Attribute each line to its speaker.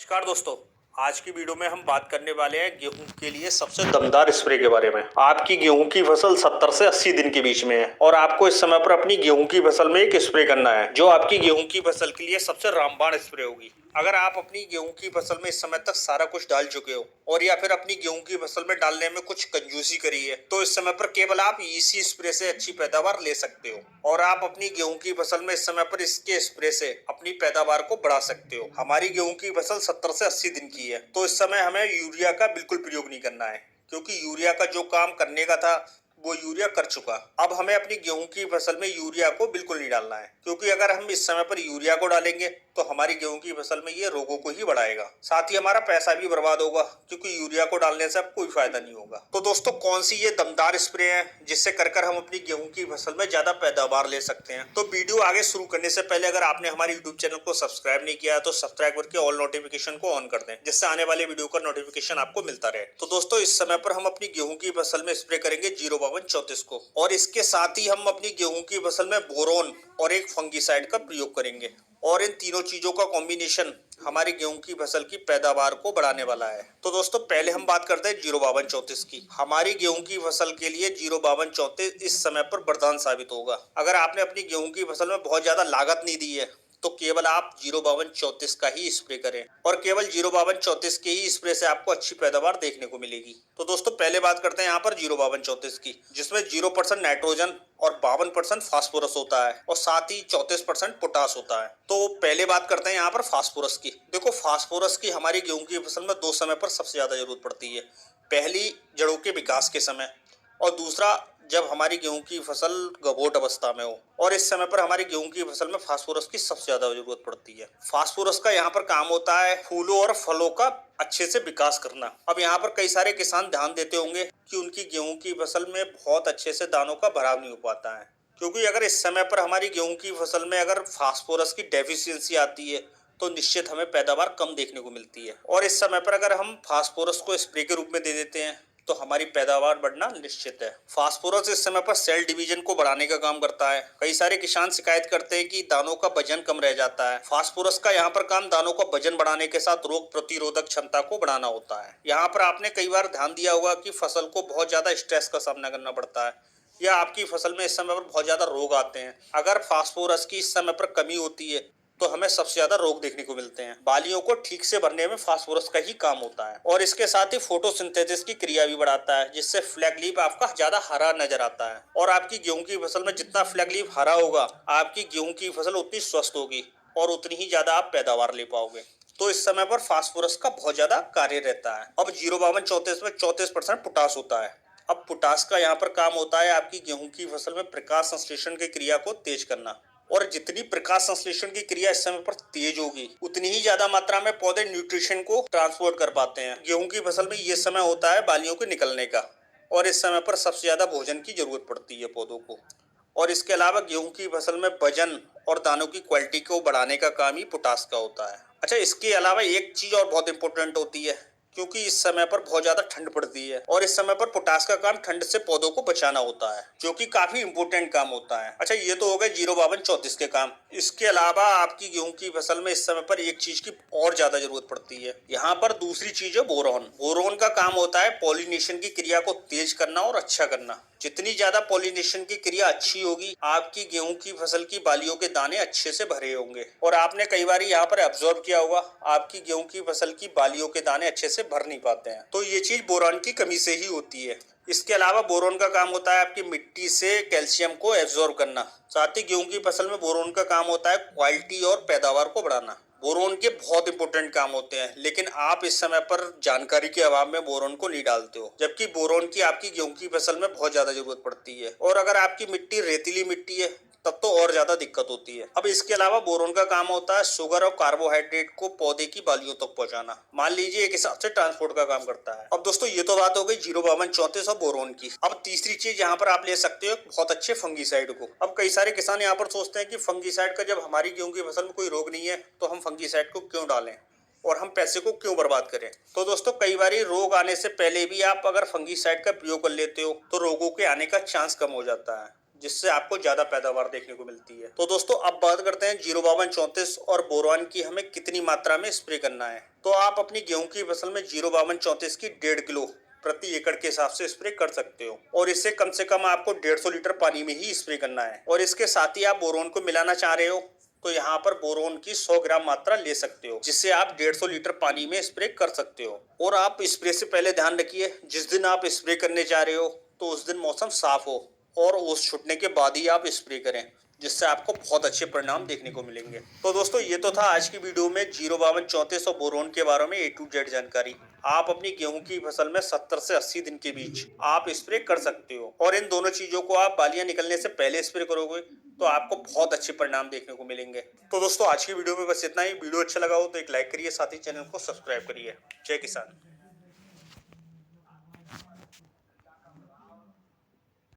Speaker 1: नमस्कार दोस्तों। आज की वीडियो में हम बात करने वाले हैं गेहूं के लिए सबसे दमदार स्प्रे के बारे में। आपकी गेहूं की फसल 70 से 80 दिन के बीच में है और आपको इस समय पर अपनी गेहूं की फसल में एक स्प्रे करना है जो आपकी गेहूं की फसल के लिए सबसे रामबाण स्प्रे होगी। अगर आप अपनी गेहूं की फसल में इस समय तक सारा कुछ डाल चुके हो और या फिर अपनी गेहूं की फसल में डालने में कुछ कंजूसी करी है तो इस समय पर केवल आप इसी स्प्रे से अच्छी पैदावार ले सकते हो और आप अपनी गेहूं की फसल में इस समय पर इसके स्प्रे से अपनी पैदावार को बढ़ा सकते हो। हमारी गेहूं की फसल 70 से 80 दिन की है तो इस समय हमें यूरिया का बिल्कुल प्रयोग नहीं करना है क्योंकि यूरिया का जो काम करने का था वो यूरिया कर चुका। अब हमें अपनी गेहूं की फसल में यूरिया को बिल्कुल नहीं डालना है क्योंकि अगर हम इस समय पर यूरिया को डालेंगे तो हमारी गेहूं की फसल में ये रोगों को ही बढ़ाएगा, साथ ही हमारा पैसा भी बर्बाद होगा क्योंकि यूरिया को डालने से अब कोई फायदा नहीं होगा। तो दोस्तों कौन सी ये दमदार स्प्रे है जिससे कर हम अपनी गेहूं की फसल में ज्यादा पैदावार ले सकते हैं। तो वीडियो आगे शुरू करने से पहले अगर आपने हमारे यूट्यूब चैनल को सब्सक्राइब नहीं किया तो सब्सक्राइब करके ऑल नोटिफिकेशन को ऑन कर दें जिससे आने वाले वीडियो का नोटिफिकेशन आपको मिलता रहे। तो दोस्तों इस समय पर हम अपनी गेहूं की फसल में स्प्रे करेंगे 05234 को और इसके साथ ही हम अपनी गेहूं की फसल में बोरोन और एक फंगीसाइड का प्रयोग करेंगे और इन तीनों चीजों का कॉम्बिनेशन हमारी गेहूं की फसल की पैदावार को बढ़ाने वाला है। तो दोस्तों पहले हम बात करते हैं 05234 की। हमारी गेहूं की फसल के लिए 05234 इस समय पर वरदान साबित होगा। अगर आपने अपनी गेहूं की फसल में बहुत ज्यादा लागत नहीं दी है तो केवल आप 05234 का ही स्प्रे करें और केवल 05234 के ही स्प्रे से आपको अच्छी पैदावार देखने को मिलेगी। तो दोस्तों पहले बात करते हैं यहाँ पर 05234 की, जिसमें 0% नाइट्रोजन और 52% फास्फोरस होता है और साथ ही 34% पोटास होता है। तो पहले बात करते हैं यहाँ पर फास्फोरस की। देखो फास्फोरस की हमारी गेहूं की फसल में दो समय पर सबसे ज्यादा जरूरत पड़ती है। पहली जड़ों के विकास के समय और दूसरा जब हमारी गेहूं की फसल गभोट अवस्था में हो और इस समय पर हमारी गेहूं की फसल में फास्फोरस की सबसे ज्यादा जरूरत पड़ती है। फास्फोरस का यहाँ पर काम होता है फूलों और फलों का अच्छे से विकास करना। अब यहाँ पर कई सारे किसान ध्यान देते होंगे कि उनकी गेहूं की फसल में बहुत अच्छे से दानों का भराव नहीं हो पाता है क्योंकि अगर इस समय पर हमारी गेहूं की फसल में अगर फास्फोरस की डेफिशिएंसी आती है तो निश्चित हमें पैदावार कम देखने को मिलती है और इस समय पर अगर हम फास्फोरस को स्प्रे के रूप में दे देते हैं तो हमारी पैदावार बढ़ना निश्चित है। फास्फोरस इस समय पर सेल डिवीजन को बढ़ाने का काम करता है। कई सारे किसान शिकायत करते हैं कि दानों का वजन कम रह जाता है। फास्फोरस का यहाँ पर काम दानों का वजन बढ़ाने के साथ रोग प्रतिरोधक क्षमता को बढ़ाना होता है। यहाँ पर आपने कई बार ध्यान दिया होगा कि फसल को बहुत ज्यादा स्ट्रेस का सामना करना पड़ता है या आपकी फसल में इस समय पर बहुत ज्यादा रोग आते हैं। अगर फास्फोरस की इस समय पर कमी होती है तो हमें सबसे ज्यादा रोग देखने को मिलते हैं। बालियों को ठीक से भरने में फास्फोरस का ही काम होता है और इसके साथ ही फोटोसिंथेसिस की क्रिया भी बढ़ाता है जिससे फ्लैग लीफ आपका ज्यादा हरा नजर आता है और आपकी गेहूं की फसल में जितना फ्लैग लीफ हरा होगा आपकी गेहूं की फसल उतनी स्वस्थ होगी और उतनी ही ज्यादा आप पैदावार ले पाओगे। तो इस समय पर फास्फोरस का बहुत ज्यादा कार्य रहता है। अब 05234 में 34% पोटास होता है। अब पोटास का यहाँ पर काम होता है आपकी गेहूं की फसल में प्रकाश संश्लेषण की क्रिया को तेज करना और जितनी प्रकाश संश्लेषण की क्रिया इस समय पर तेज होगी उतनी ही ज्यादा मात्रा में पौधे न्यूट्रिशन को ट्रांसपोर्ट कर पाते हैं। गेहूं की फसल में ये समय होता है बालियों के निकलने का और इस समय पर सबसे ज्यादा भोजन की जरूरत पड़ती है पौधों को और इसके अलावा गेहूं की फसल में वजन और दानों की क्वालिटी को बढ़ाने का काम ही पोटास का होता है। अच्छा इसके अलावा एक चीज और बहुत इंपॉर्टेंट होती है क्योंकि इस समय पर बहुत ज्यादा ठंड पड़ती है और इस समय पर पोटास का काम ठंड से पौधों को बचाना होता है जो कि काफी इंपोर्टेंट काम होता है। अच्छा ये तो हो गए 05234 के काम। इसके अलावा आपकी गेहूं की फसल में इस समय पर एक चीज की और ज्यादा जरूरत पड़ती है। यहाँ पर दूसरी चीज है बोरोन। बोरोन का काम होता है पॉलिनेशन की क्रिया को तेज करना और अच्छा करना। जितनी ज्यादा पॉलिनेशन की क्रिया अच्छी होगी आपकी गेहूं की फसल की बालियों के दाने अच्छे से भरे होंगे और आपने कई बार यहाँ पर ऑब्जर्व किया होगा आपकी गेहूं की फसल की बालियों के दाने अच्छे से भर नहीं पाते हैं तो ये चीज बोरान की कमी से ही होती है। इसके अलावा बोरोन का काम होता है आपकी मिट्टी से कैल्शियम को एब्जॉर्ब करना। साथ ही गेहूं की फसल में बोरोन का काम होता है क्वालिटी और पैदावार को बढ़ाना। बोरोन के बहुत इंपॉर्टेंट काम होते हैं लेकिन आप इस समय पर जानकारी के अभाव में बोरोन को नहीं डालते हो जबकि बोरोन की आपकी गेहूं की फसल में बहुत ज्यादा जरूरत पड़ती है और अगर आपकी मिट्टी रेतीली मिट्टी है तब तो और ज्यादा दिक्कत होती है। अब इसके अलावा बोरोन का काम होता है शुगर और कार्बोहाइड्रेट को पौधे की बालियों तक पहुंचाना। मान लीजिए एक हिसाब से ट्रांसपोर्ट का काम करता है। अब दोस्तों ये तो बात हो गई 05234 और बोरोन की। अब तीसरी चीज यहाँ पर आप ले सकते हो बहुत अच्छे फंगीसाइड को। अब कई सारे किसान यहाँ पर सोचते हैं कि फंगीसाइड का जब हमारी गेहूं की फसल में कोई रोग नहीं है तो हम फंगीसाइड को क्यों डालें और हम पैसे को क्यों बर्बाद करें। तो दोस्तों कई बार रोग आने से पहले भी आप अगर फंगीसाइड का प्रयोग कर लेते हो तो रोगों के आने का चांस कम हो जाता है जिससे आपको ज्यादा पैदावार देखने को मिलती है। तो दोस्तों अब बात करते हैं 05234 और बोरॉन की हमें कितनी मात्रा में स्प्रे करना है। तो आप अपनी गेहूं की फसल में 05234 की 1.5 किलो प्रति एकड़ के हिसाब से स्प्रे कर सकते हो और इसे कम से कम आपको 150 लीटर पानी में ही स्प्रे करना है। और इसके साथ ही आप बोरोन को मिलाना चाह रहे हो तो यहाँ पर बोरोन की 100 ग्राम मात्रा ले सकते हो, जिससे आप 150 लीटर पानी में स्प्रे कर सकते हो। और आप स्प्रे से पहले ध्यान रखिए, जिस दिन आप स्प्रे करने जा रहे हो तो उस दिन मौसम साफ हो और ओस छूटने के बाद ही आप स्प्रे करें, जिससे आपको बहुत अच्छे परिणाम देखने को मिलेंगे। तो दोस्तों ये तो था आज की वीडियो में 05234 और बोरोन के बारे में A to Z जानकारी। आप अपनी गेहूं की फसल में 70 से 80 दिन के बीच आप स्प्रे कर सकते हो और इन दोनों चीजों को आप बालियां निकलने से पहले स्प्रे करोगे तो आपको बहुत अच्छे परिणाम देखने को मिलेंगे। तो दोस्तों आज की वीडियो में बस इतना ही। वीडियो अच्छा लगा हो तो एक लाइक करिए, साथ ही चैनल को सब्सक्राइब करिए। जय किसान।